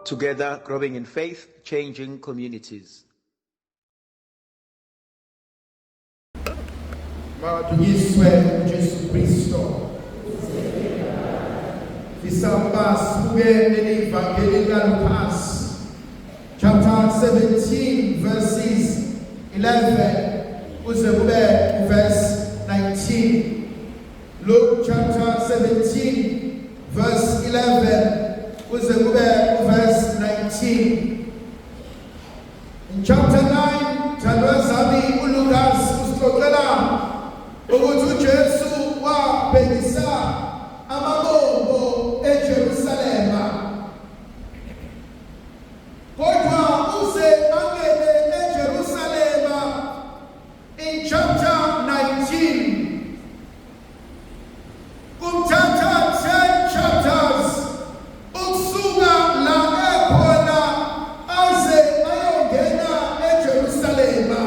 Together, growing in faith, changing communities. Madunyiswe uJesu Kristo. Sisamba sibuke nelivangeli kaLukas chapter 17 verses 11 kuze kube verse 19. Luke chapter 17 verse 11 kuze kube verse 19. In chapter 9 Thandazami uLukas usixoxela ukuthi uJesu wabhekisa amabombo eJerusalema kodwa uze angene eJerusalema in chapter 19 kumthatha 10 chapters ukusuka la ekhona aze ayongena eJerusalema.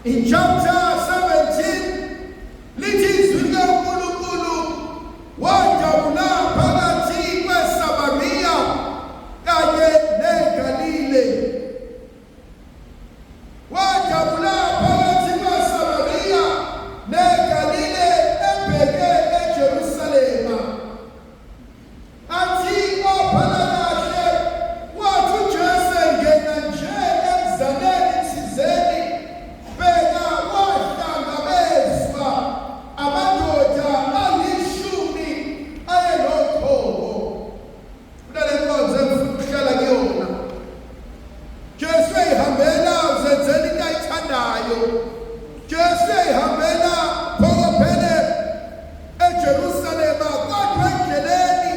In chapter 17 lithi izwi likaNkulunkulu wajabula phakathi kweSamariya kanye neGalile. Wajabula phakathi kweSamariya neGalile ebheke eJerusalema. Athi waphala kahle wathi uJesu engena nje emzaneni thizeni bheka wahlangabezwa amadoda alishumi ayeloqobo. Kulale nkonzo engifuna ukuhlala kuyona, Jesu ehambela zenzela into ayithandayo. Jesu ehambela phokophele eJerusalema kodwa endleleni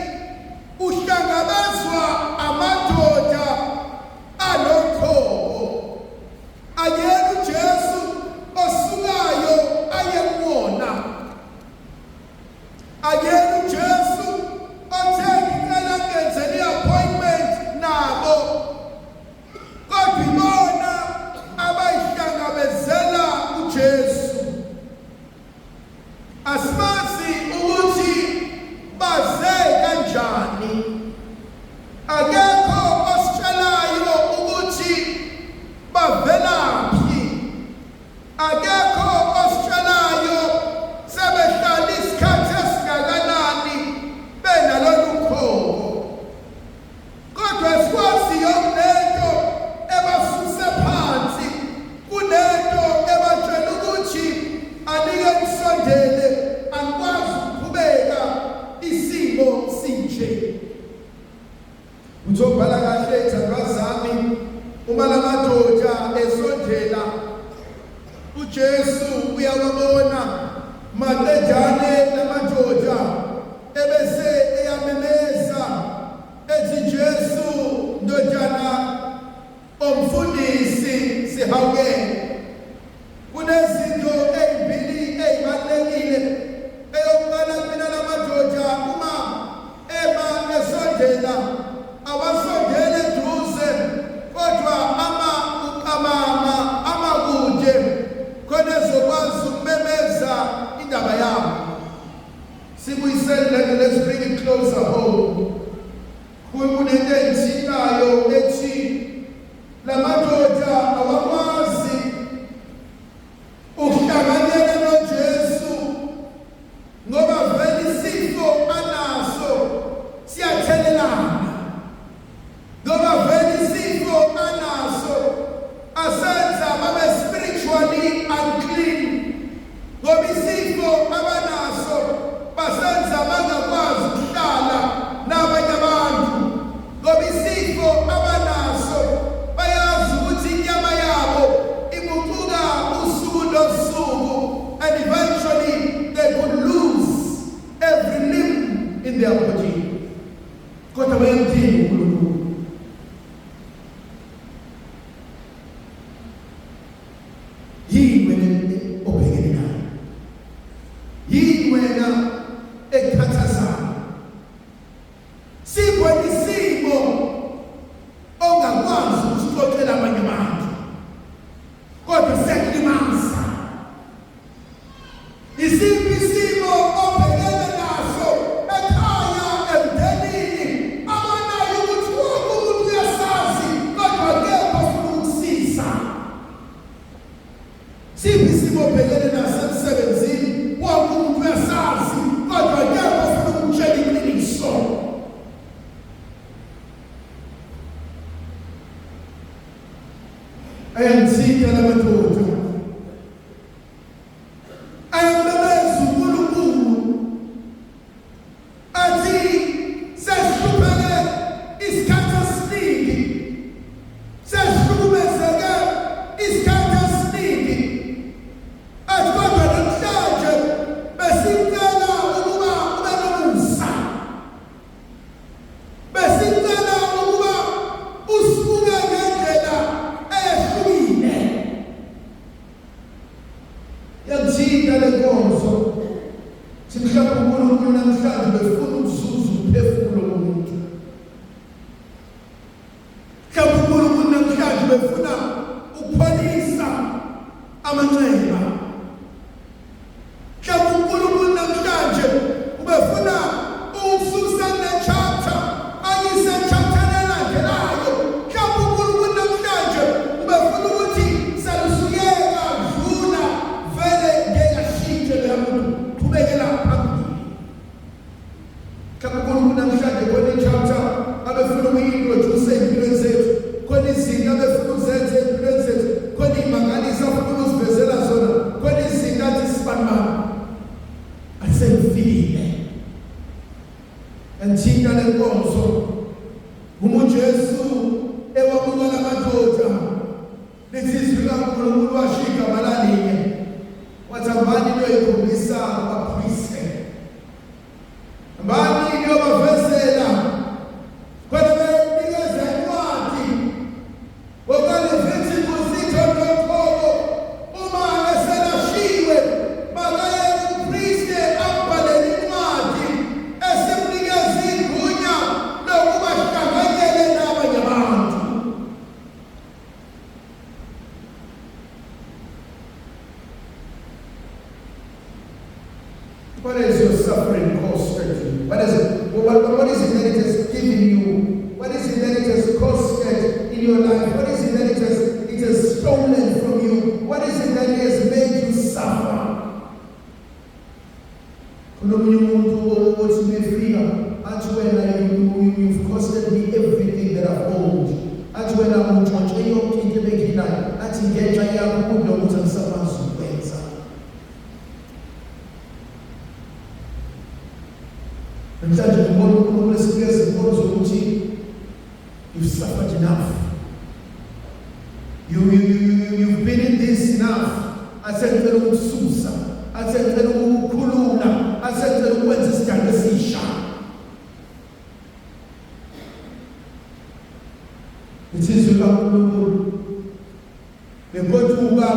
uhlangabezwa amadoda aloqobo. Ayena uJesu osukayo ayemwona. Ayena uJesu othe ngicela ngenzele appointment nabo kodwa ibona abayihlangabezela uJesu. Asimazi ukuthi baze kanjani. Akekho ositshelayo ukuthi bavelaphi. Akekho ositshelayo sebehlala isikhathi esingakanani benalolu qhobo. Kodwa sikwaziyo kunento ebasuse phansi, kunento ebatshela ukuthi anike nisondele, anikwazi ukuqhubeka isimo sinje. Utobhala kahle Thandazami uma lamadoda esondela uJesu uyawabona maqedane lamadoda ebese eyamemeza ethi Jesu ndodana omfundisi sihawukele. Kunezinto ezimbili ezibalulekile. Eyokuqala mina lamadoda uma ema esondela awasondele eduze kodwa amakude khona ezokwazi ukumemeza indaba yabo. Sibuyisele lento, let's bring it closer home. Kunento enzikayo ethi lamadoda awakwazi ukuhlanganyela noJesu ngoba vele isifo anaso siyathelelana. Ngoba vele isifo anaso asenza babe spiritually unclean. Ngoba isifo abanaso basenza bangakwazi ukuhlala nabanye abantu. Ngoba isifo abanaso bayazi ukuthi inyama yabo imuquka usuku nosuku, and eventually they could lose every limb in their body. Kodwa bayamdinga uNkulunkulu. Yini wena obhekene nayo? Yini wena ekhathazayo? Sibona isimo ongakwazi ukuxoxela abanye abantu kodwa sekulimaza. Isiphi isimo obhekene naso ekhaya Mhlawumbe uNkulunkulu namhlanje khona i-chapter abefuna ukuyintroduce empilweni zethu, khona izinto abefuna ukuzenza empilweni zethu, khona iy'mangaliso afuna ukusivezela zona, khona izinto athi sibanibani asengifikile. Ngithinta le nkonzo uma uJesu ewabuka la madoda lithi izwi likaNkulunkulu washo igama lalinye, wathi ambani liyoyikhombisa abaphristi, ambani liyobavezela khona benikeza incwadi ngokaLevitikus ithondothobo uma eselashiwe bakaye umphristi ambhalele incwadi esemnikeza igunya lokuba hlanganyele nabanye abantu. What is your suffering costed you? What is it? What is it that it has given you? What is it that it has costed in your life? What is it that it has stolen from you? What is it that it has made you suffer? You've costed me everything that I've owned. That's when I'm watching your kid making that. That's in get you've suffered enough. You've been in this enough. I said to Susa. I said to Kuluna. I said to Wensisha. It is you love the go to Uba,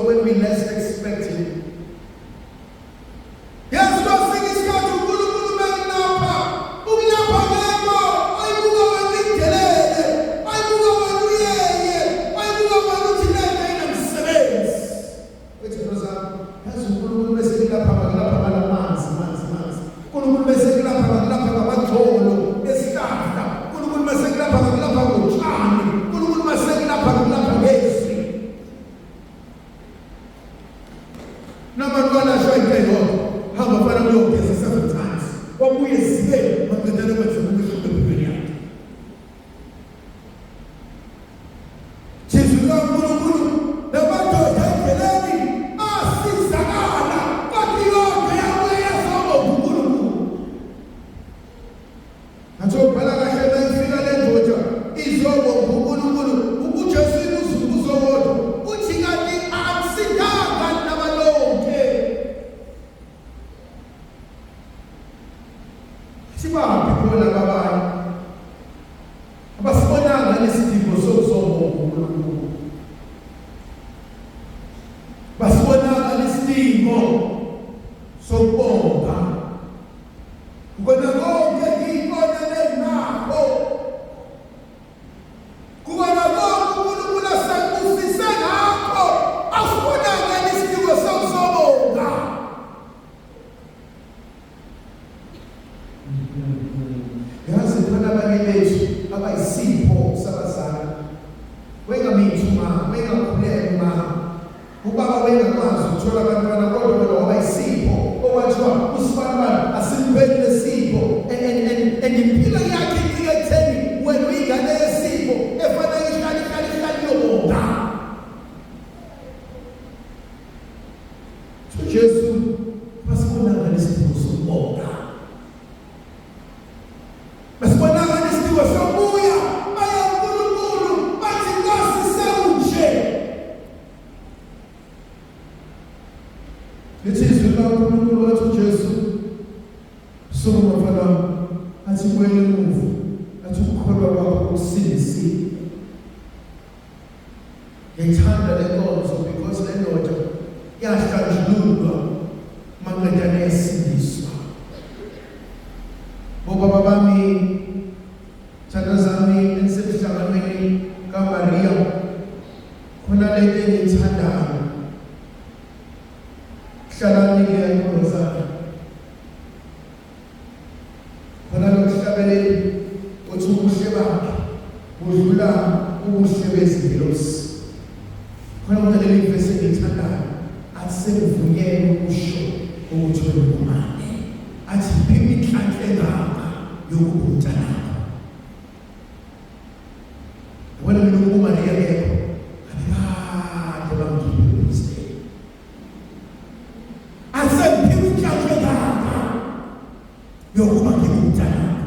when we less expect it. Yes, God sing his God to Gulu Napa. Ugnapa Nemo, I Buga Wanitelele, I Buga Wanuye, I Buga Wanutilele and Slaves. Which was has Gulu Messia Papa Mans. Gulu Messia Papa Tolo, Estata, Gulu Messia Papa Chani, Gulu Messia Papa Gesi. Number one, I should tell you how my father will get 7 times. What we say, but the deliverance of the Brilliant. Jesus, Guru, the battle of Kelly, ah, Sagana, but you are there, Guru. And so, Palaka, kunabanye bethu abayisipho sabazali. Wengamithuma, wengakhuleka mama. Ubaba wengakwazi ukuthola abantwana kodwa wena wabayisipho okwathiwa usibanibani asimpeli lesipho and impilo yakhe ikutheni wena uyingane yesipho efanele ihlale yobonga. Jesu masibonanga lesipho sobonga. Masibonanga lesipho sobuya baya uNkulunkulu bathi Nkosi sewunje. Lethizwe laNkulunkulu wathi Jesu somafana athi kwele emuva athi ukukholwa kwakho usindisile. Ngithanda le nkonzo because le ndoda yahlanjululwa maqedane yasindiswa. Bobaba bami thanda zami enisemhlanganweni kaMaria khona lento engithandayo. Hlalani ngeyakhozana khona lokuhlabeleli uthi ubuhle bakhe budlula ubuhle bezingelosi. Khona umdaleli verse engithandayo athi sekuvunyelwe ukusho ukuthi wena athi phimi inhlanhla engaka yokubuta nakho. Wena mina uMaria yakho akade bangiphiwe asemphimi inhlanhla engaka yokuba ngibuta nakho.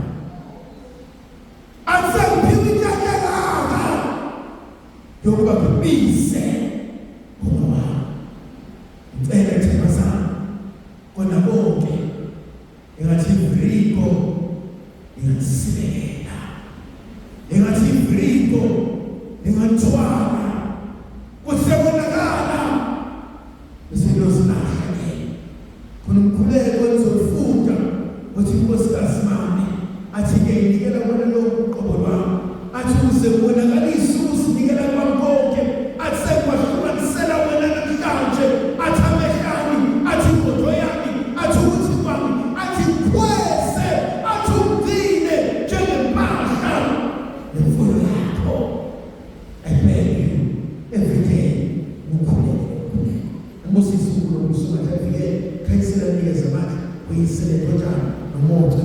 Asemphimi inhlanhla engaka yokuba ngibize ngoba ngicela themba sami kona bonke engathi vriko ingasibela engathi vriko ingathwala kusebonakala izinto zinahle khona umkhuleko ozofunda uthi Nkosikazi mami athi ngiyinikela wena lokhu qobo lwami athi uzebonakalisa usinikela kwamkonke athi sekwahlukanisela wena namhlanje athi amehlani athi ingodo yami athi ukuthi kwami athi kwese athi ugcine njengempahla nemfuyo yakho. I beg you every day ukhuleke ngosizulu kusuka nje kayisela nikeza manje uyisele njalo nomoto